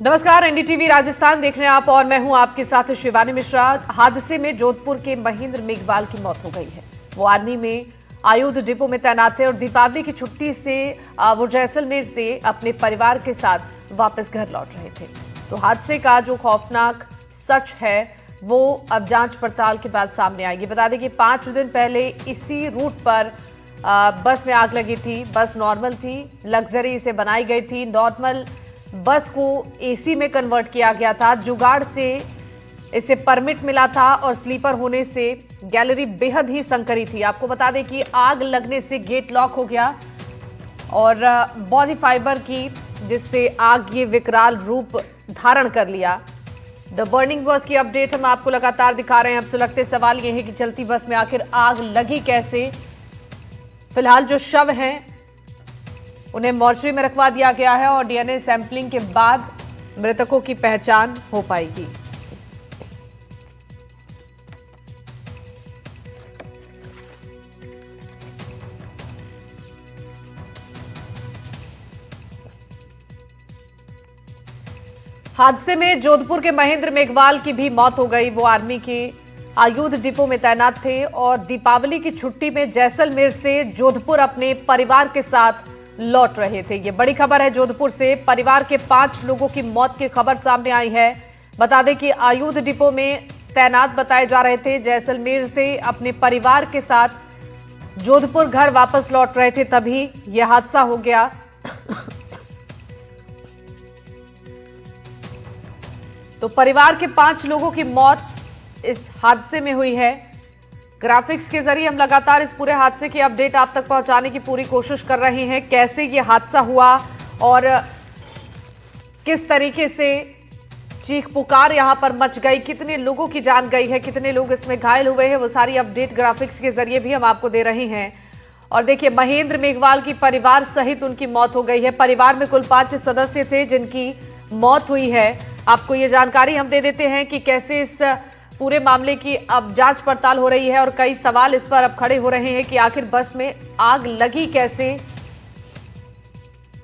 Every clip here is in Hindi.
नमस्कार, एनडीटीवी राजस्थान देख रहे हैं आप और मैं हूं आपके साथ शिवानी मिश्रा। हादसे में जोधपुर के महेंद्र मेघवाल की मौत हो गई है। वो आर्मी में आयुध डिपो में तैनात थे और दीपावली की छुट्टी से वो जैसलमेर से अपने परिवार के साथ वापस घर लौट रहे थे। तो हादसे का जो खौफनाक सच है वो अब जांच पड़ताल के बाद सामने आएगी। बता दें कि 5 दिन पहले इसी रूट पर बस में आग लगी थी। बस नॉर्मल थी, लग्जरी इसे बनाई गई थी। नॉर्मल बस को एसी में कन्वर्ट किया गया था। जुगाड़ से इसे परमिट मिला था और स्लीपर होने से गैलरी बेहद ही संकरी थी। आपको बता दें कि आग लगने से गेट लॉक हो गया और बॉडी फाइबर की, जिससे आग ये विकराल रूप धारण कर लिया। द बर्निंग बस की अपडेट हम आपको लगातार दिखा रहे हैं। अब सुलगते सवाल ये है कि चलती बस में आखिर आग लगी कैसे। फिलहाल जो शव हैं उन्हें मॉर्चरी में रखवा दिया गया है और डीएनए सैंपलिंग के बाद मृतकों की पहचान हो पाएगी। हादसे में जोधपुर के महेंद्र मेघवाल की भी मौत हो गई। वो आर्मी के आयुध डिपो में तैनात थे और दीपावली की छुट्टी में जैसलमेर से जोधपुर अपने परिवार के साथ लौट रहे थे। ये बड़ी खबर है। जोधपुर से परिवार के 5 लोगों की मौत की खबर सामने आई है। बता दें कि आयुध डिपो में तैनात बताए जा रहे थे। जैसलमेर से अपने परिवार के साथ जोधपुर घर वापस लौट रहे थे, तभी यह हादसा हो गया। तो परिवार के 5 लोगों की मौत इस हादसे में हुई है। ग्राफिक्स के जरिए हम लगातार इस पूरे हादसे की अपडेट आप तक पहुंचाने की पूरी कोशिश कर रहे हैं। कैसे ये हादसा हुआ और किस तरीके से चीख पुकार यहां पर मच गई, कितने लोगों की जान गई है, कितने लोग इसमें घायल हुए हैं, वो सारी अपडेट ग्राफिक्स के जरिए भी हम आपको दे रहे हैं। और देखिए, महेंद्र मेघवाल की परिवार सहित उनकी मौत हो गई है। परिवार में कुल 5 सदस्य थे जिनकी मौत हुई है। आपको ये जानकारी हम दे देते हैं कि कैसे इस पूरे मामले की अब जांच पड़ताल हो रही है और कई सवाल इस पर अब खड़े हो रहे हैं कि आखिर बस में आग लगी कैसे।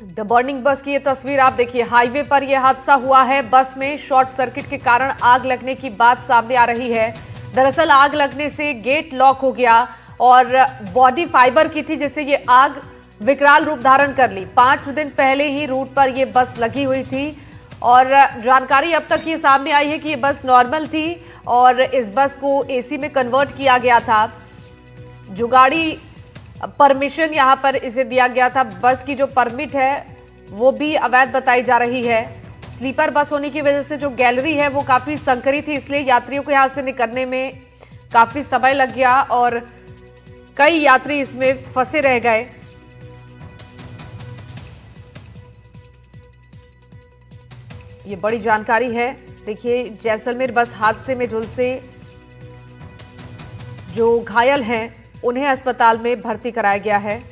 द बर्निंग बस की ये तस्वीर आप देखिए। हाईवे पर यह हादसा हुआ है। बस में शॉर्ट सर्किट के कारण आग लगने की बात सामने आ रही है। दरअसल आग लगने से गेट लॉक हो गया और बॉडी फाइबर की थी, जिससे ये आग विकराल रूप धारण कर ली। 5 दिन पहले ही रूट पर यह बस लगी हुई थी और जानकारी अब तक ये सामने आई है कि ये बस नॉर्मल थी और इस बस को एसी में कन्वर्ट किया गया था। जुगाड़ी परमिशन यहां पर इसे दिया गया था। बस की जो परमिट है वो भी अवैध बताई जा रही है। स्लीपर बस होने की वजह से जो गैलरी है वो काफी संकरी थी, इसलिए यात्रियों को यहां से निकलने में काफी समय लग गया और कई यात्री इसमें फंसे रह गए। ये बड़ी जानकारी है। देखिए, जैसलमेर बस हादसे में झुलसे जो घायल हैं उन्हें अस्पताल में भर्ती कराया गया है।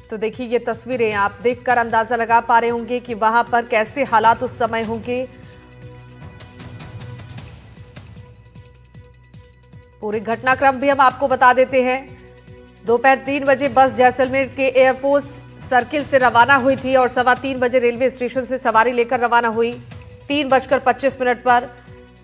तो देखिए, ये तस्वीरें आप देखकर अंदाजा लगा पा रहे होंगे कि वहां पर कैसे हालात उस समय होंगे। पूरे घटनाक्रम भी हम आपको बता देते हैं। दोपहर 3 बजे बस जैसलमेर के एयरफोर्स सर्किल से रवाना हुई थी और 3:15 बजे रेलवे स्टेशन से सवारी लेकर रवाना हुई। 3:25 पर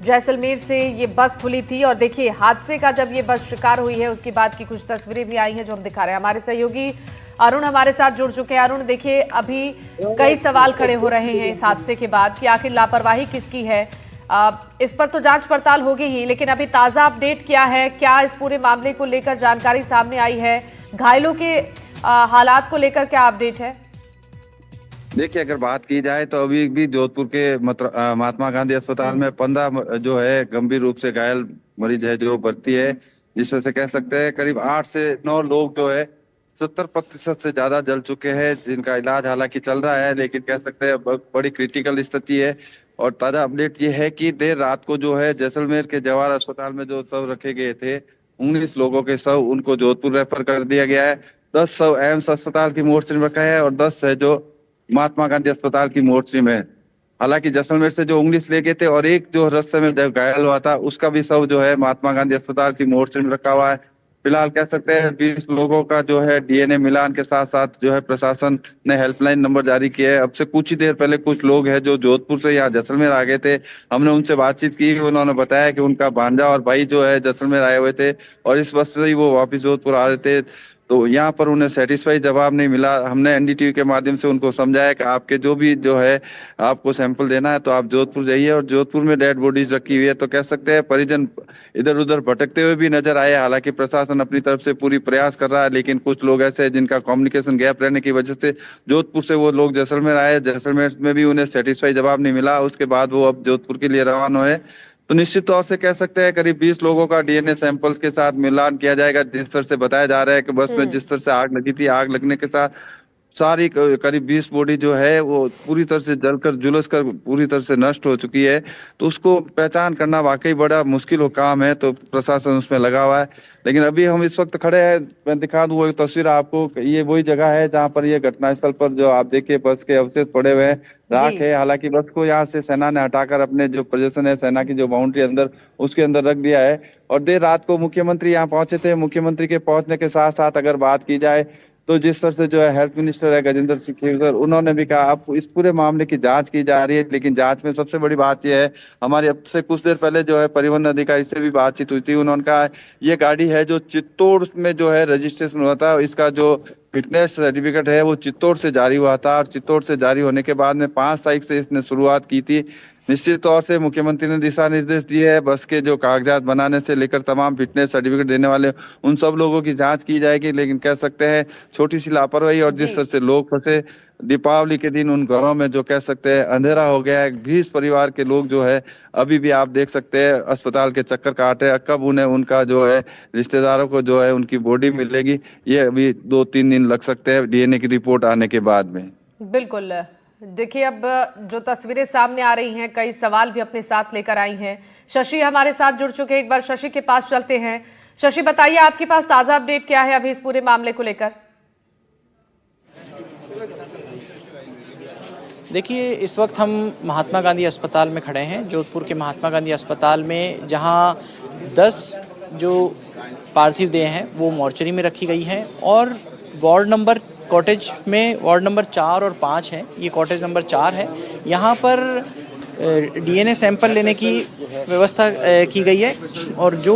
जैसलमेर से ये बस खुली थी और देखिए, हादसे का जब ये बस शिकार हुई है उसके बाद की कुछ तस्वीरें भी आई हैं जो हम दिखा रहे हैं। हमारे सहयोगी अरुण हमारे साथ जुड़ चुके हैं। अरुण, देखिए, अभी कई सवाल खड़े हो रहे हैं इस हादसे के बाद कि आखिर लापरवाही किसकी है। इस पर तो जांच पड़ताल होगी ही, लेकिन अभी ताजा अपडेट क्या है, क्या इस पूरे मामले को लेकर जानकारी सामने आई है, घायलों के हालात को लेकर क्या अपडेट है? देखिए, अगर बात की जाए तो अभी भी जोधपुर के महात्मा गांधी अस्पताल में 15 जो है गंभीर रूप से घायल मरीज है जो भर्ती है, जिसमें से कह सकते हैं करीब 8 से 9 लोग जो है 70% से ज्यादा जल चुके हैं, जिनका इलाज हालांकि चल रहा है, लेकिन कह सकते हैं बड़ी क्रिटिकल स्थिति है। और ताजा अपडेट ये है कि देर रात को जो है जैसलमेर के जवाहर अस्पताल में जो शव रखे गए थे, 19 लोगों के शव, उनको जोधपुर रेफर कर दिया गया है। 10 शव एम्स अस्पताल की मोर्चरी में रखा है और 10 है जो महात्मा गांधी अस्पताल की मोर्चरी में। हालांकि जैसलमेर से जो उंगली ले गए थे और एक जो रास्ते में जब घायल हुआ था उसका भी शव जो है महात्मा गांधी अस्पताल की मोर्चरी में रखा हुआ है। फिलहाल कह सकते हैं 20 लोगों का जो है डीएनए मिलान के साथ साथ जो है प्रशासन ने हेल्पलाइन नंबर जारी किया है। अब से कुछ ही देर पहले कुछ लोग हैं जो जोधपुर से यहाँ जैसलमेर आ गए थे, हमने उनसे बातचीत की, उन्होंने बताया कि उनका भांजा और भाई जो है जैसलमेर आए हुए थे और इस बस से ही वो वापस जोधपुर आ रहे थे। तो यहाँ पर उन्हें सेटिस्फाई जवाब नहीं मिला। हमने एनडीटीवी के माध्यम से उनको समझाया कि आपके जो भी जो है आपको सैंपल देना है तो आप जोधपुर जाइए, और जोधपुर में डेड बॉडीज रखी हुई है। तो कह सकते हैं परिजन इधर उधर भटकते हुए भी नजर आए। हालांकि प्रशासन अपनी तरफ से पूरी प्रयास कर रहा है, लेकिन कुछ लोग ऐसे हैं जिनका कम्युनिकेशन गैप रहने की वजह से जोधपुर से वो लोग जैसलमेर आए, जैसलमेर में भी उन्हें सेटिस्फाई जवाब नहीं मिला। उसके बाद वो अब जोधपुर के लिए रवाना हुए। तो निश्चित तौर से कह सकते हैं करीब 20 लोगों का डीएनए सैंपल के साथ मिलान किया जाएगा। जिस तरह से बताया जा रहा है कि बस में जिस तरह से आग लगी थी, आग लगने के साथ सारी करीब 20 बॉडी जो है वो पूरी तरह से जलकर झुलस कर पूरी तरह से नष्ट हो चुकी है। तो उसको पहचान करना वाकई बड़ा मुश्किल काम है, तो प्रशासन उसमें लगा हुआ है। लेकिन अभी हम इस वक्त खड़े हैं, मैं दिखा दूं वो तस्वीर आपको। ये वही जगह है जहां पर ये घटनास्थल पर जो आप देखिए बस के अवशेष पड़े हुए हैं, जी। राख है। हालांकि बस को यहाँ से सेना ने हटाकर अपने जो पोजीशन है सेना की जो बाउंड्री अंदर उसके अंदर रख दिया है। और देर रात को मुख्यमंत्री यहाँ पहुंचे थे। मुख्यमंत्री के पहुंचने के साथ साथ अगर बात की जाए तो जिस तरह से जो है हेल्थ मिनिस्टर है गजेंद्र सिंह शेखावत, उन्होंने भी कहा अब इस पूरे मामले की जांच की जा रही है। लेकिन जांच में सबसे बड़ी बात यह है, हमारी अब से कुछ देर पहले जो है परिवहन अधिकारी से भी बातचीत हुई थी, उन्होंने कहा ये गाड़ी है जो चित्तौड़ में जो है रजिस्ट्रेशन हुआ था, इसका जो फिटनेस सर्टिफिकेट है वो चित्तौड़ से जारी हुआ था, और चित्तौड़ से जारी होने के बाद में 5 तारीख से इसने शुरुआत की थी। निश्चित तौर से मुख्यमंत्री ने दिशा निर्देश दिए हैं, बस के जो कागजात बनाने से लेकर तमाम फिटनेस सर्टिफिकेट देने वाले उन सब लोगों की जांच की जाएगी। लेकिन कह सकते हैं छोटी सी लापरवाही और जिस जी। तरह से लोग फंसे दीपावली के दिन उन घरों में, जो कह सकते हैं अंधेरा हो गया है। 20 परिवार के लोग जो है अभी भी आप देख सकते हैं अस्पताल के चक्कर काट रहे हैं। कब उन्हें उनका जो है रिश्तेदारों को जो है उनकी बॉडी मिलेगी, ये अभी 2-3 दिन लग सकते हैं डीएनए की रिपोर्ट आने के बाद में। बिल्कुल। देखिए, अब जो तस्वीरें सामने आ रही हैं, कई सवाल भी अपने साथ लेकर आई हैं। शशि हमारे साथ जुड़ चुके हैं, एक बार शशि के पास चलते हैं। शशि, बताइए आपके पास ताजा अपडेट क्या है अभी इस पूरे मामले को लेकर? देखिए, इस वक्त हम महात्मा गांधी अस्पताल में खड़े हैं, जोधपुर के महात्मा गांधी अस्पताल में, जहां 10 जो पार्थिव देह हैं वो मोर्चरी में रखी गई हैं, और वार्ड नंबर कॉटेज में वार्ड नंबर 4 और 5 है। ये कॉटेज नंबर 4 है। यहाँ पर डीएनए सैंपल लेने की व्यवस्था की गई है, और जो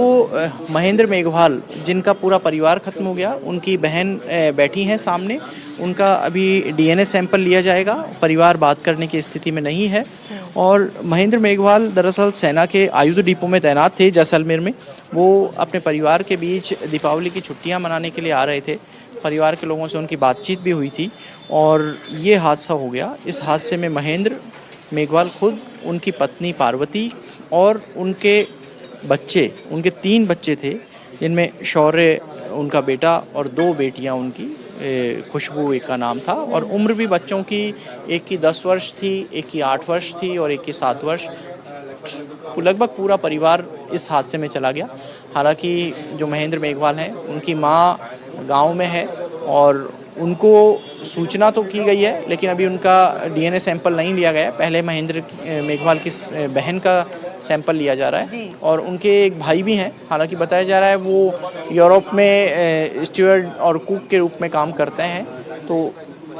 महेंद्र मेघवाल जिनका पूरा परिवार खत्म हो गया, उनकी बहन बैठी हैं सामने, उनका अभी डीएनए सैंपल लिया जाएगा। परिवार बात करने की स्थिति में नहीं है। और महेंद्र मेघवाल दरअसल सेना के आयुध डिपो में तैनात थे जैसलमेर में। वो अपने परिवार के बीच दीपावली की छुट्टियां मनाने के लिए आ रहे थे। परिवार के लोगों से उनकी बातचीत भी हुई थी, और ये हादसा हो गया। इस हादसे में महेंद्र मेघवाल खुद, उनकी पत्नी पार्वती और उनके बच्चे, उनके 3 बच्चे थे, जिनमें शौर्य उनका बेटा और 2 बेटियां उनकी, खुशबू एक का नाम था, और उम्र भी बच्चों की एक की 10 वर्ष थी, एक की 8 वर्ष थी और एक की 7 वर्ष। लगभग पूरा परिवार इस हादसे में चला गया। हालांकि जो महेंद्र मेघवाल हैं, उनकी माँ गांव में है, और उनको सूचना तो की गई है, लेकिन अभी उनका डीएनए सैंपल नहीं लिया गया है। पहले महेंद्र मेघवाल की बहन का सैंपल लिया जा रहा है, और उनके एक भाई भी हैं। हालांकि बताया जा रहा है वो यूरोप में स्टीवर्ड और कुक के रूप में काम करते हैं, तो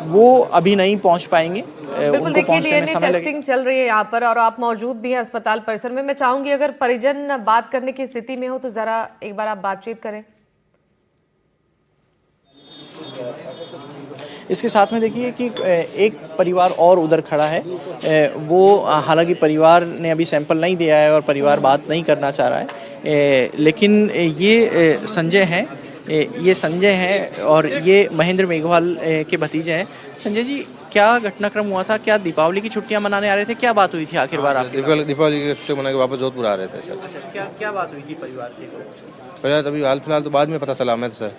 वो अभी नहीं पहुंच पाएंगे। बिल्कुल। देखिए, डीएनए टेस्टिंग चल रही है यहाँ पर, और आप मौजूद भी हैं अस्पताल परिसर में। मैं चाहूंगी अगर परिजन बात करने की स्थिति में हो तो जरा एक बार आप बातचीत करें। इसके साथ में देखिए कि एक परिवार और उधर खड़ा है। वो हालांकि परिवार ने अभी सैंपल नहीं दिया है और परिवार बात नहीं करना चाह रहा है, लेकिन ये संजय हैं, ये संजय हैं और ये महेंद्र मेघवाल के भतीजे हैं। संजय जी, क्या घटनाक्रम हुआ था? क्या दीपावली की छुट्टियां मनाने आ रहे थे? क्या बात हुई थी आखिर बार आपकी? दीपावली की छुट्टी मना के वापस जोधपुर आ रहे थे सर। अच्छा, क्या बात हुई थी परिवार के लोगों से? पहले अभी हाल फिलहाल तो बाद में पता चला हमें सर,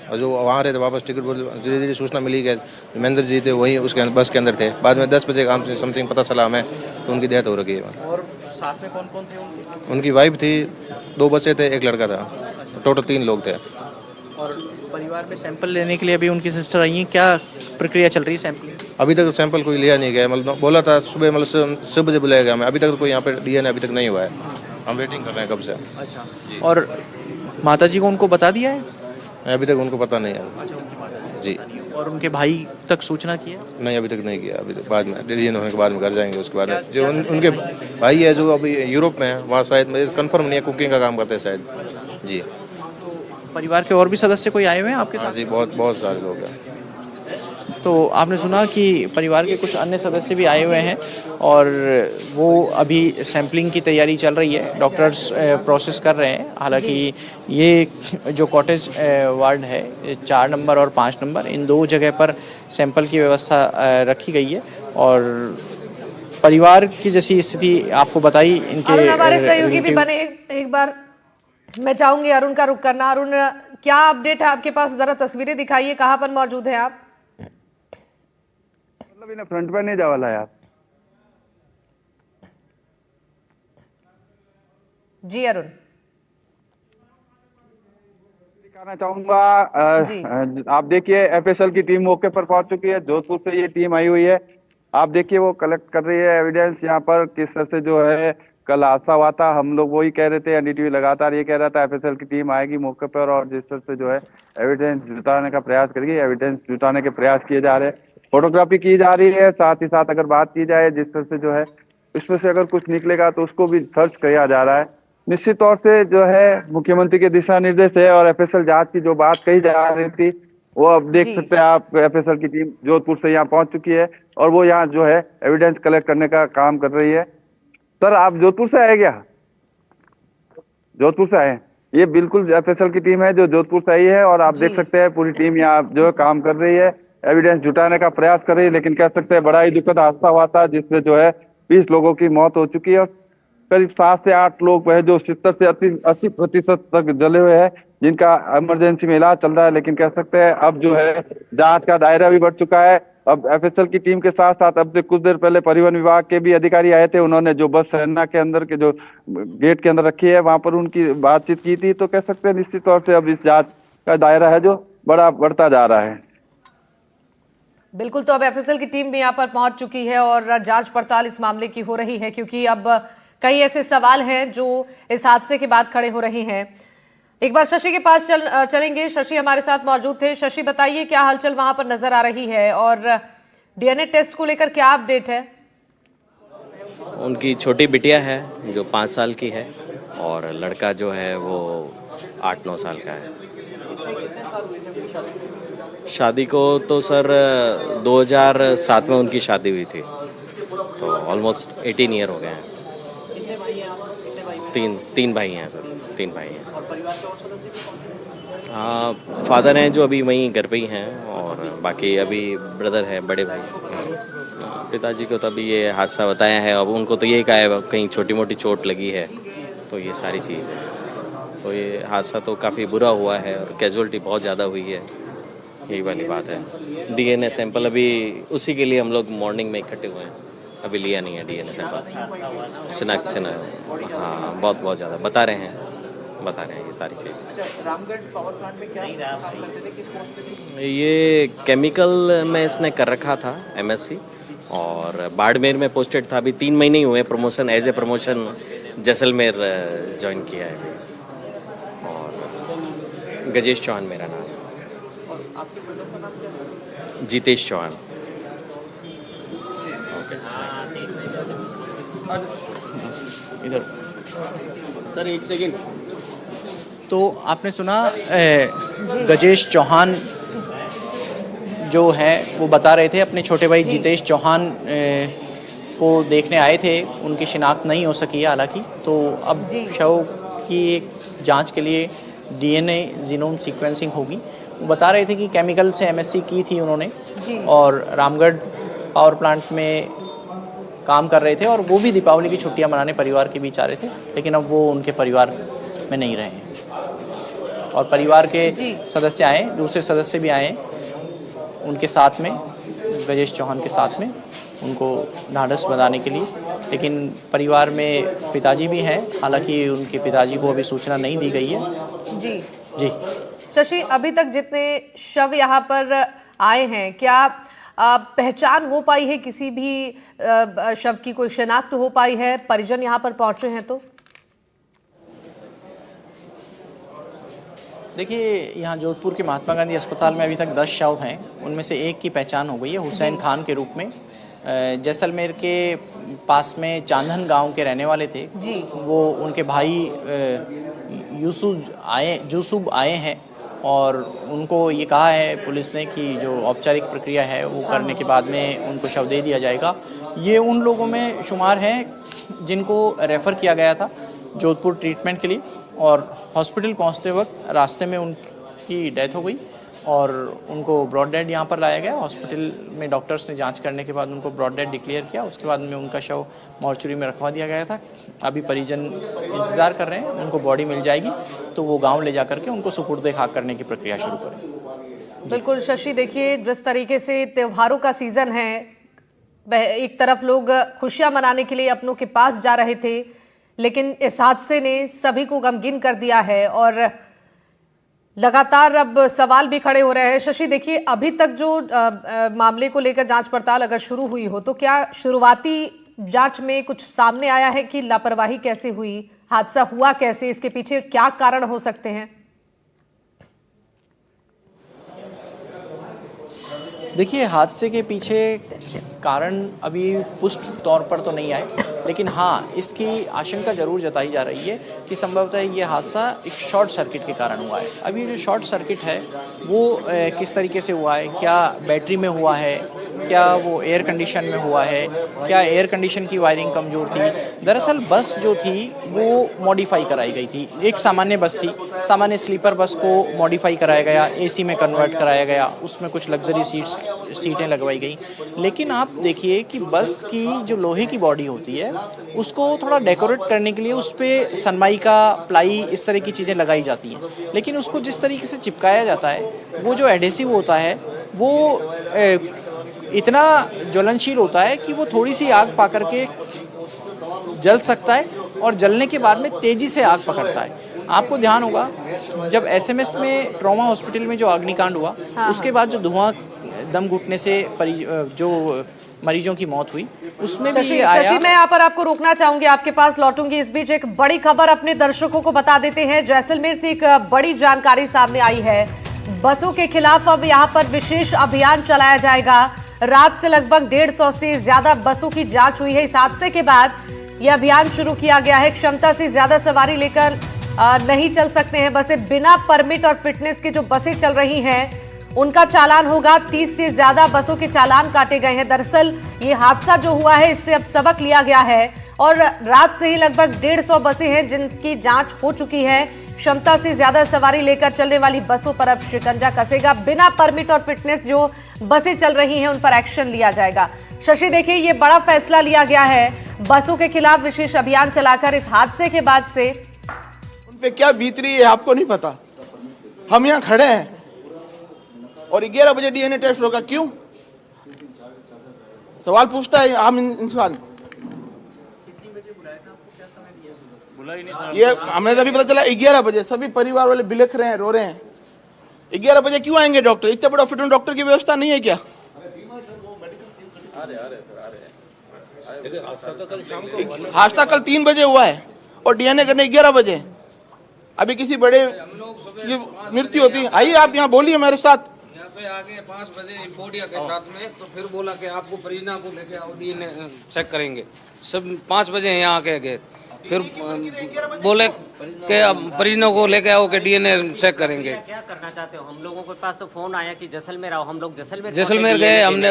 और जो वहाँ रहे थे वापस टिकट धीरे धीरे सूचना मिली कि महेंद्र जी थे वहीं उसके बस के अंदर थे। बाद में 10 बजे समथिंग पता चला हमें तो उनकी डेथ हो रही है। और साथ में कौन कौन थे? उनकी वाइफ थी, 2 बच्चे थे, एक लड़का था, टोटल 3 लोग थे। और परिवार में सैंपल लेने के लिए अभी उनकी सिस्टर आई हैं, क्या प्रक्रिया चल रही है सैंपल? अभी तक सैंपल कोई लिया नहीं गया, मतलब बोला था सुबह, मतलब 6 बजे बुलाया गया हमें, अभी तक तो कोई यहाँ पे डीएनए अभी तक नहीं हुआ है। हम वेटिंग कर रहे हैं कब से। अच्छा, और माता जी को उनको बता दिया है? अभी तक उनको पता नहीं है जी। और उनके भाई तक सूचना की है? नहीं, अभी तक नहीं किया, अभी तक बाद में डीएनए होने के बाद में घर जाएंगे। उसके बाद जो उनके भाई है जो अभी यूरोप में है, वहाँ शायद मुझे कंफर्म नहीं है, कुकिंग का काम करते हैं शायद जी। परिवार के और भी सदस्य कोई आए हुए हैं आपके हाँ साथ? जी, बहुत बहुत सारे लोग हैं। तो आपने सुना कि परिवार के कुछ अन्य सदस्य भी आए हुए हैं और वो अभी सैंपलिंग की तैयारी चल रही है, डॉक्टर्स प्रोसेस कर रहे हैं। हालांकि ये जो कॉटेज वार्ड है 4 नंबर और 5 नंबर, इन 2 जगह पर सैंपल की व्यवस्था रखी गई है और परिवार की जैसी स्थिति आपको बताई इनके अरुण हमारे सहयोगी भी रिलेटिव। बने, एक बार मैं चाहूंगी अरुण का रुख करना। अरुण, क्या अपडेट है आपके पास? जरा तस्वीरें दिखाइए, कहाँ पर मौजूद है आप? मतलब इन्हें फ्रंट पे नहीं जावाला यार। जी अरुण। दिखाना चाहूंगा जी। आप देखिए एफएसएल की टीम मौके पर पहुंच चुकी है, जोधपुर से ये टीम आई हुई है। आप देखिए वो कलेक्ट कर रही है एविडेंस यहाँ पर, किस तरह से जो है कल हादसा हुआ था। हम लोग वही कह रहे थे, एनडीटीवी लगातार ये कह रहा था एफएसएल की टीम आएगी मौके पर और जिस तरह से जो है एविडेंस जुटाने का प्रयास करेगी। एविडेंस जुटाने के प्रयास किए जा रहे हैं, फोटोग्राफी की जा रही है, साथ ही साथ अगर बात की जाए जिस तरह से जो है इसमें से अगर कुछ निकलेगा तो उसको भी सर्च किया जा रहा है। निश्चित तौर से जो है मुख्यमंत्री के दिशा निर्देश है और एफएसएल जांच की जो बात कही जा रही थी वो अब देख जी। सकते हैं आप, एफएसएल की टीम जोधपुर से यहाँ पहुंच चुकी है और वो यहाँ जो है एविडेंस कलेक्ट करने का काम कर रही है। सर आप जोधपुर से आए क्या? जोधपुर से आए? ये बिल्कुल एफएसएल की टीम है जो जोधपुर से आई है और आप जी। देख सकते हैं पूरी टीम यहाँ जो है काम कर रही है, एविडेंस जुटाने का प्रयास कर रही है। लेकिन कह सकते हैं बड़ा ही दुखद हादसा हुआ था जिसमें जो है 20 लोगों की मौत हो चुकी है और करीब 7 से 8 लोग वह जो 70 से 80% तक जले हुए हैं जिनका इमरजेंसी में इलाज चल रहा है। लेकिन कह सकते हैं अब जो है जांच का दायरा भी बढ़ चुका है। अब एफएसएल की टीम के साथ साथ अब से कुछ देर पहले परिवहन विभाग के भी अधिकारी आए थे, उन्होंने जो बस सेना के अंदर के जो गेट के अंदर रखी है वहां पर उनकी बातचीत की थी। तो कह सकते हैं निश्चित तौर से अब इस जांच का दायरा है जो बढ़ता जा रहा है। बिल्कुल, तो अब एफएसएल की टीम भी यहाँ पर पहुंच चुकी है और जांच पड़ताल इस मामले की हो रही है, क्योंकि अब कई ऐसे सवाल हैं जो इस हादसे के बाद खड़े हो रहे हैं। एक बार शशि के पास चलेंगे। शशि हमारे साथ मौजूद थे। शशि बताइए क्या हलचल वहां पर नजर आ रही है और डीएनए टेस्ट को लेकर क्या अपडेट है? उनकी छोटी बिटिया है जो 5 साल की है और लड़का जो है वो 8-9 साल का है। शादी को तो सर 2007 में उनकी शादी हुई थी, तो ऑलमोस्ट 18 ईयर हो गए हैं। तीन भाई हैं सर, 3 भाई हैं। हाँ, फादर हैं जो अभी वहीं घर पे ही हैं और बाकी अभी ब्रदर है, बड़े भाई। पिताजी को तो अभी ये हादसा बताया है, अब उनको तो यही कहा है कहीं छोटी मोटी चोट लगी है, तो ये सारी चीज़ है। तो ये हादसा तो काफ़ी बुरा हुआ है और कैजुअलिटी बहुत ज़्यादा हुई है, यही वाली बात है। डीएनए सैंपल अभी उसी के लिए हम लोग मॉर्निंग में इकट्ठे हुए हैं, अभी लिया नहीं है डीएनए सैंपल। शिनाख्त से हाँ, बहुत ज़्यादा बता रहे हैं ये सारी चीज़ें। रामगढ़ पावर प्लांट में क्या किस पोस्ट पे थी? ये केमिकल में इसने कर रखा था एमएससी और बाड़मेर में पोस्टेड था। अभी 3 महीने ही हुए promotion, as a promotion Jaisalmer join किया है और गजेश चौहान मेरा नाम है। और आपके ब्रदर का नाम क्या है? जितेश चौहान। इधर सर 1 सेकेंड। तो आपने सुना गजेश चौहान जो है वो बता रहे थे अपने छोटे भाई जितेश चौहान को देखने आए थे, उनकी शिनाख्त नहीं हो सकी है हालांकि। तो अब शव की एक जांच के लिए डीएनए जीनोम सीक्वेंसिंग होगी। वो बता रहे थे कि केमिकल से एमएससी की थी उन्होंने और रामगढ़ पावर प्लांट में काम कर रहे थे और वो भी दीपावली की छुट्टियां मनाने परिवार के बीच आ रहे थे, लेकिन अब वो उनके परिवार में नहीं रहे हैं और परिवार के सदस्य आए, दूसरे सदस्य भी आए उनके साथ में, गजेश चौहान के साथ में, उनको ढांढस बंधाने के लिए। लेकिन परिवार में पिताजी भी हैं, हालांकि उनके पिताजी को अभी सूचना नहीं दी गई है। जी जी शशि, अभी तक जितने शव यहाँ पर आए हैं, क्या पहचान हो पाई है किसी भी शव की? कोई शिनाख्त हो पाई है? परिजन यहाँ पर पहुंचे हैं तो? देखिए, यहाँ जोधपुर के महात्मा गांधी अस्पताल में अभी तक 10 शव हैं। उनमें से एक की पहचान हो गई है हुसैन खान के रूप में। जैसलमेर के पास में चांदन गांव के रहने वाले थे जी। वो उनके भाई यूसुफ आए हैं और उनको ये कहा है पुलिस ने कि जो औपचारिक प्रक्रिया है वो करने के बाद में उनको शव दे दिया जाएगा। ये उन लोगों में शुमार हैं जिनको रेफ़र किया गया था जोधपुर ट्रीटमेंट के लिए, और हॉस्पिटल पहुंचते वक्त रास्ते में उनकी डेथ हो गई और उनको ब्रॉड डेड यहाँ पर लाया गया। हॉस्पिटल में डॉक्टर्स ने जांच करने के बाद उनको ब्रॉड डेड डिक्लेयर किया। उसके बाद में उनका शव मॉर्चुरी में रखवा दिया गया था। अभी परिजन इंतज़ार कर रहे हैं, उनको बॉडी मिल जाएगी तो वो गांव ले जा करके उनको सुपुर्द खाक करने की प्रक्रिया शुरू करें। बिल्कुल शशि, देखिए जिस तरीके से त्योहारों का सीजन है, एक तरफ लोग खुशियां मनाने के लिए अपनों के पास जा रहे थे, लेकिन इस हादसे ने सभी को गमगीन कर दिया है और लगातार अब सवाल भी खड़े हो रहे हैं। शशि, देखिए अभी तक जो मामले को लेकर जांच पड़ताल अगर शुरू हुई हो तो क्या शुरुआती जांच में कुछ सामने आया है कि लापरवाही कैसे हुई, हादसा हुआ कैसे, इसके पीछे क्या कारण हो सकते हैं? देखिए, हादसे के पीछे कारण अभी पुष्ट तौर पर तो नहीं आए, लेकिन हाँ इसकी आशंका जरूर जताई जा रही है कि संभवतः ये हादसा एक शॉर्ट सर्किट के कारण हुआ है। अभी ये जो शॉर्ट सर्किट है वो किस तरीके से हुआ है, क्या बैटरी में हुआ है, क्या वो एयर कंडीशन में हुआ है, क्या एयर कंडीशन की वायरिंग कमज़ोर थी। दरअसल बस जो थी वो मॉडिफाई कराई गई थी। एक सामान्य बस थी, सामान्य स्लीपर बस को मॉडिफाई कराया गया, एसी में कन्वर्ट कराया गया, उसमें कुछ लग्जरी सीटें लगवाई गई। लेकिन आप देखिए कि बस की जो लोहे की बॉडी होती है उसको थोड़ा डेकोरेट करने के लिए उस पर सनमाइका, प्लाई, इस तरह की चीज़ें लगाई जाती हैं, लेकिन उसको जिस तरीके से चिपकाया जाता है वो जो एडेसिव होता है वो इतना ज्वलनशील होता है कि वो थोड़ी सी आग पा करके जल सकता है और जलने के बाद में तेज़ी से आग पकड़ता है। आपको ध्यान होगा जब एसएमएस में ट्रॉमा हॉस्पिटल में जो अग्निकांड हुआ, उसके बाद जो धुआं दम घुटने से जो मरीजों की मौत हुई उसमें भी ये आया। शशि, मैं यहाँ पर आपको रोकना चाहूंगी, आपके पास लौटूंगी। इस बीच एक बड़ी खबर अपने दर्शकों को बता देते हैं। जैसलमेर से एक बड़ी जानकारी सामने आई है। बसों के खिलाफ अब यहाँ पर विशेष अभियान चलाया जाएगा। रात से लगभग 150 से ज्यादा बसों की जांच हुई है। इस हादसे के बाद यह अभियान शुरू किया गया है। क्षमता से ज्यादा सवारी लेकर नहीं चल सकते हैं बसें। बिना परमिट और फिटनेस के जो बसें चल रही हैं उनका चालान होगा। 30 से ज्यादा बसों के चालान काटे गए हैं। दरअसल ये हादसा जो हुआ है इससे अब सबक लिया गया है और रात से ही लगभग 150 बसें हैं जिनकी जांच हो चुकी है। क्षमता से ज्यादा सवारी लेकर चलने वाली बसों पर अब शिकंजा कसेगा। बिना परमिट और फिटनेस जो बसें चल रही हैं उन पर एक्शन लिया जाएगा। शशि, देखिए ये बड़ा फैसला लिया गया है बसों के खिलाफ विशेष अभियान चलाकर। इस हादसे के बाद से उन पे क्या बीत रही है आपको नहीं पता। हम यहाँ खड़े हैं और 11 बजे डीएनए टेस्ट होगा। क्यों? सवाल पूछता है आम इंसान। ये हमें अभी पता चला 11 बजे। सभी परिवार वाले बिलख रहे हैं, रो रहे हैं। 11 बजे क्यों आएंगे डॉक्टर? इतने बड़ा फिट डॉक्टर की व्यवस्था नहीं है क्या? हादसा कल 3 बजे हुआ है और डीएनए करने 11 बजे। अभी किसी बड़े की मृत्यु होती है। आइए आप यहाँ बोलिए मेरे साथ। यहाँ पे आगे 5 बजे बोडिया के साथ में, तो फिर बोला कि आपको परिजना को लेके आओ, डीएनए चेक करेंगे। सब 5 बजे यहाँ आके गए, फिर बोले कि परिजनों को लेके आओ कि डीएनए चेक करेंगे। क्या करना चाहते हो? हम लोगों के पास तो फोन आया कि जैसलमेर आओ। हम लोग जैसलमेर गए। हमने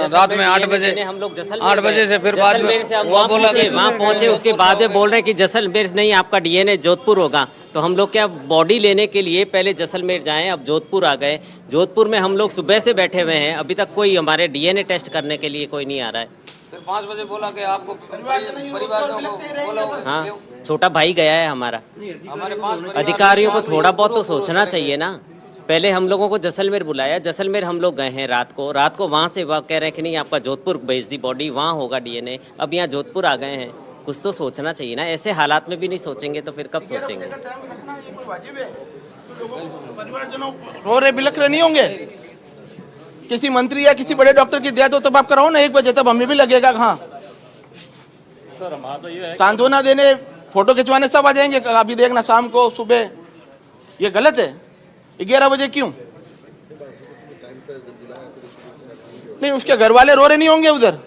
रात में 8 बजे, हम लोग 8 बजे से फिर बाद में वो बोला कि वहाँ पहुंचे। उसके बाद में बोल रहे हैं कि जैसलमेर नहीं, आपका डीएनए जोधपुर होगा। तो हम लोग क्या बॉडी लेने के लिए पहले जैसलमेर जाएं, अब जोधपुर आ गए। जोधपुर में हम लोग सुबह से बैठे हुए हैं, अभी तक कोई हमारे डीएनए टेस्ट करने के लिए कोई नहीं आ रहा है। फिर 5 बजे बोला कि आपको परिवार को बोला। हाँ, छोटा भाई गया है हमारा। हमारे 5 अधिकारियों को थोड़ा बहुत तो सोचना चाहिए ना। पहले हम लोगों को जैसलमेर बुलाया, जैसलमेर हम लोग गए हैं रात को वहाँ से वह कह रहे हैं कि नहीं आपका जोधपुर भेज दी बॉडी, वहाँ होगा डीएनए। अब यहाँ जोधपुर आ गए हैं, कुछ तो सोचना चाहिए ना। ऐसे हालात में भी नहीं सोचेंगे तो फिर कब सोचेंगे? परिवारजनों रो रहे बिलख रहे नहीं होंगे? किसी मंत्री या किसी बड़े डॉक्टर की डेथ हो तब आप कराओ ना 1 बजे, तब हमें भी लगेगा हाँ सांत्वना देने, फोटो खिंचवाने सब आ जाएंगे। अभी देखना शाम को सुबह, ये गलत है। 11 बजे क्यों? नहीं, उसके घर वाले रो रहे नहीं होंगे उधर?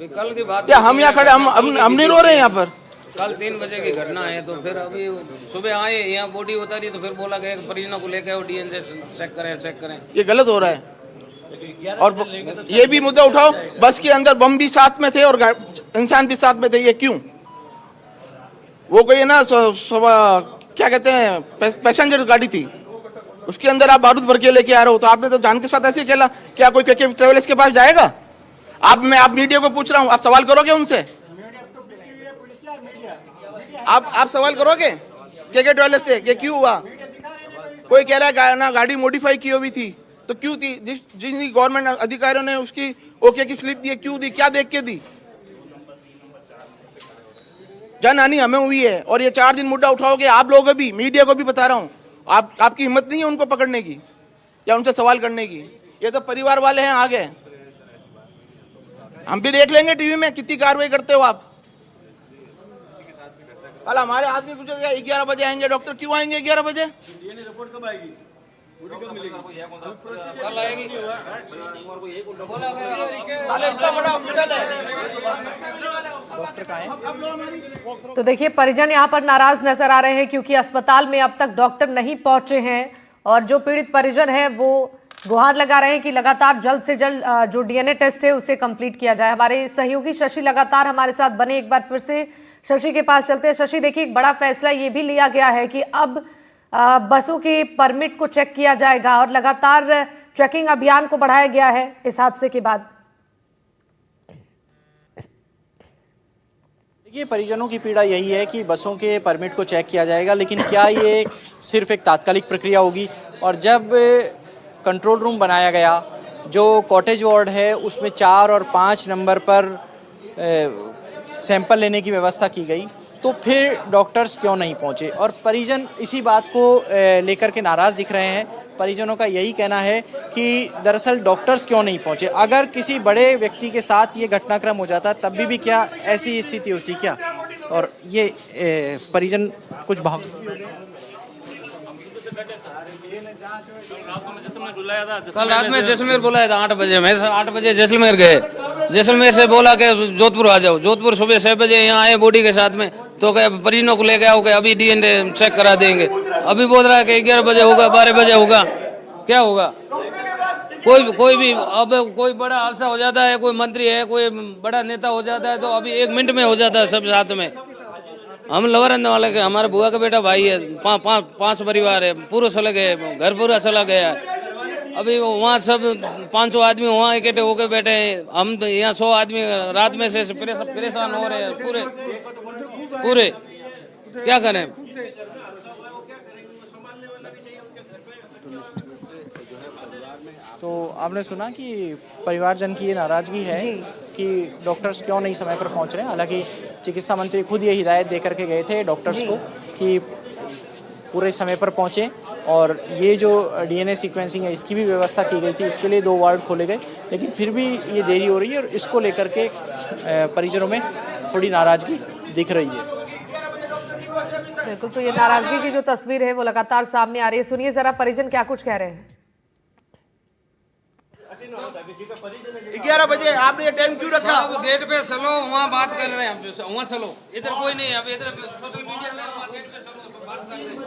कल की बात या हम यहाँ खड़े, हम नहीं रो रहे हैं यहाँ पर? कल 3 बजे की घटना है, तो फिर अभी सुबह आए यहाँ बॉडी उतारी तो फिर बोला गया परिजनों को लेकर आओ, डीएनए चेक करें। ये गलत हो रहा है। और ये भी मुद्दा उठाओ, बस के अंदर बम भी साथ में थे और इंसान भी साथ में थे, ये क्यों? वो कोई है ना क्या कहते हैं पैसेंजर गाड़ी थी, उसके अंदर आप बारूद भर के लेके आ रहे हो, तो आपने तो जान के साथ ऐसे ही खेला। क्या कोई के ट्रेवल्स के पास जाएगा? आप मीडिया को पूछ रहा हूँ, आप सवाल करोगे उनसे? आप सवाल करोगे के ट्रेवल्स से कि क्यों हुआ? कोई कह रहा है ना गाड़ी मॉडिफाई की हुई थी, तो क्यों थी? जिस गवर्नमेंट अधिकारियों ने उसकी ओके की स्लिप दी, क्यों दी? क्या देख के दी? जनहानि हमें हुई है और ये 4 दिन मुद्दा उठाओगे आप लोग। अभी मीडिया को भी बता रहा हूँ, आपकी हिम्मत नहीं है उनको पकड़ने की या उनसे सवाल करने की। ये तो परिवार वाले हैं आगे, हम भी देख लेंगे टीवी में कितनी कार्रवाई करते हो आप। कल हमारे आदमी गुजर गया, 11 बजे आएंगे डॉक्टर। क्यों आएंगे 11 बजे? कल आएगी, इतना बड़ा हॉस्पिटल है। तो देखिए, परिजन यहाँ पर नाराज नजर आ रहे हैं क्योंकि अस्पताल में अब तक डॉक्टर नहीं पहुंचे हैं और जो पीड़ित परिजन है वो गुहार लगा रहे हैं कि लगातार जल्द से जल्द जो डीएनए टेस्ट है उसे कंप्लीट किया जाए। हमारे सहयोगी शशि लगातार हमारे साथ बने, एक बार फिर से शशि के पास चलते हैं। शशि, देखिए, एक बड़ा फैसला ये भी लिया गया है कि अब बसों के परमिट को चेक किया जाएगा और लगातार चेकिंग अभियान को बढ़ाया गया है इस हादसे के बाद। देखिए, परिजनों की पीड़ा यही है कि बसों के परमिट को चेक किया जाएगा, लेकिन क्या ये सिर्फ एक तात्कालिक प्रक्रिया होगी? और जब कंट्रोल रूम बनाया गया, जो कॉटेज वार्ड है उसमें 4 और 5 नंबर पर सैंपल लेने की व्यवस्था की गई, तो फिर डॉक्टर्स क्यों नहीं पहुंचे? और परिजन इसी बात को लेकर के नाराज़ दिख रहे हैं। परिजनों का यही कहना है कि दरअसल डॉक्टर्स क्यों नहीं पहुंचे? अगर किसी बड़े व्यक्ति के साथ ये घटनाक्रम हो जाता तब भी क्या ऐसी स्थिति होती क्या? और ये परिजन कुछ भाव कल रात में जैसलमेर बुलाया था 8 बजे, मैं 8 बजे जैसलमेर गए। जैसलमेर से बोला कि जोधपुर आ जाओ। जोधपुर सुबह 6 बजे यहाँ आए बॉडी के साथ में, तो क्या परिजनों को लेके आओ, अभी डीएनए चेक करा देंगे। अभी बोल रहा है कि 11 बजे होगा, 12 बजे होगा। क्या होगा? कोई भी अब कोई बड़ा हादसा हो जाता है, कोई मंत्री है, कोई बड़ा नेता हो जाता है, तो अभी 1 मिनट में हो जाता है सब साथ में। हम लवरंद वाले के, हमारे बुआ का बेटा भाई है, 5 परिवार है, पूरा सलग है, घर पूरा सलग गया है। अभी वहाँ सब 500 आदमी वहाँ इकट्ठे होकर बैठे हैं, हम यहाँ 100 आदमी रात में से परेशान हो रहे हैं पूरे। क्या करें? तो आपने सुना कि परिवारजन की ये नाराजगी है कि डॉक्टर्स क्यों नहीं समय पर पहुंच रहे हैं। हालांकि चिकित्सा मंत्री खुद ये हिदायत दे करके गए थे डॉक्टर्स को कि पूरे समय पर पहुंचे, और ये जो डीएनए सीक्वेंसिंग है इसकी भी व्यवस्था की गई थी, इसके लिए 2 वार्ड खोले गए, लेकिन फिर भी ये देरी हो रही है और इसको लेकर के परिजनों में थोड़ी नाराजगी दिख रही है। बिल्कुल, तो ये नाराजगी की जो तस्वीर है वो लगातार सामने आ रही है। सुनिए जरा परिजन क्या कुछ कह रहे हैं। 11 बजे आपने ये टाइम क्यों रखा? अब गेट पे चलो, वहाँ बात कर रहे हैं, वहाँ चलो, इधर कोई नहीं है। अब इधर सोशल मीडिया में वहाँ गेट पे चलो, बात कर रहे हैं।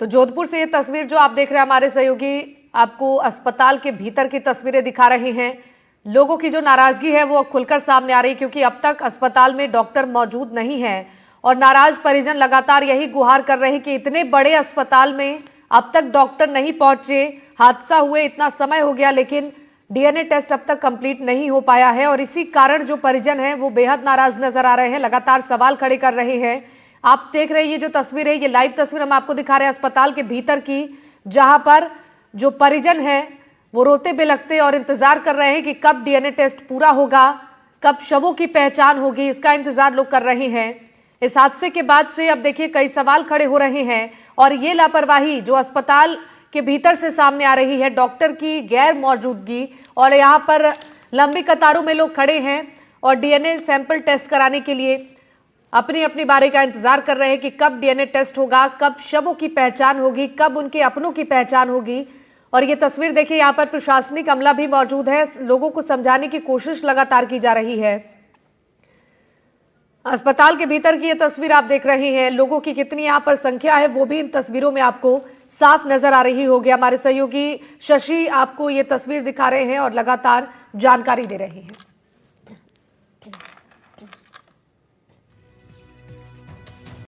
तो जोधपुर से ये तस्वीर जो आप देख रहे हैं, हमारे सहयोगी आपको अस्पताल के भीतर की तस्वीरें दिखा रहे हैं। लोगों की जो नाराजगी है वो खुलकर सामने आ रही है क्योंकि अब तक अस्पताल में डॉक्टर मौजूद नहीं है और नाराज परिजन लगातार यही गुहार कर रहे हैं कि इतने बड़े अस्पताल में अब तक डॉक्टर नहीं पहुंचे। हादसा हुए इतना समय हो गया लेकिन डीएनए टेस्ट अब तक कंप्लीट नहीं हो पाया है और इसी कारण जो परिजन हैं वो बेहद नाराज नजर आ रहे हैं, लगातार सवाल खड़े कर रहे हैं। आप देख रहे हैं ये जो तस्वीर है, ये लाइव तस्वीर हम आपको दिखा रहे हैं अस्पताल के भीतर की, जहां पर जो परिजन है वो रोते बिलखते और इंतजार कर रहे हैं कि कब डीएनए टेस्ट पूरा होगा, कब शवों की पहचान होगी, इसका इंतजार लोग कर रहे हैं। इस हादसे के बाद से अब देखिए कई सवाल खड़े हो रहे हैं और ये लापरवाही जो अस्पताल के भीतर से सामने आ रही है, डॉक्टर की गैर मौजूदगी, और यहाँ पर लंबी कतारों में लोग खड़े हैं और डीएनए सैंपल टेस्ट कराने के लिए अपनी अपनी बारी का इंतजार कर रहे हैं कि कब डीएनए टेस्ट होगा, कब शवों की पहचान होगी, कब उनके अपनों की पहचान होगी। और ये तस्वीर देखिए, यहाँ पर प्रशासनिक अमला भी मौजूद है, लोगों को समझाने की कोशिश लगातार की जा रही है। अस्पताल के भीतर की ये तस्वीर आप देख रहे हैं, लोगों की कितनी यहाँ पर संख्या है वो भी इन तस्वीरों में आपको साफ नजर आ रही होगी। हमारे सहयोगी शशि आपको ये तस्वीर दिखा रहे हैं और लगातार जानकारी दे रहे हैं।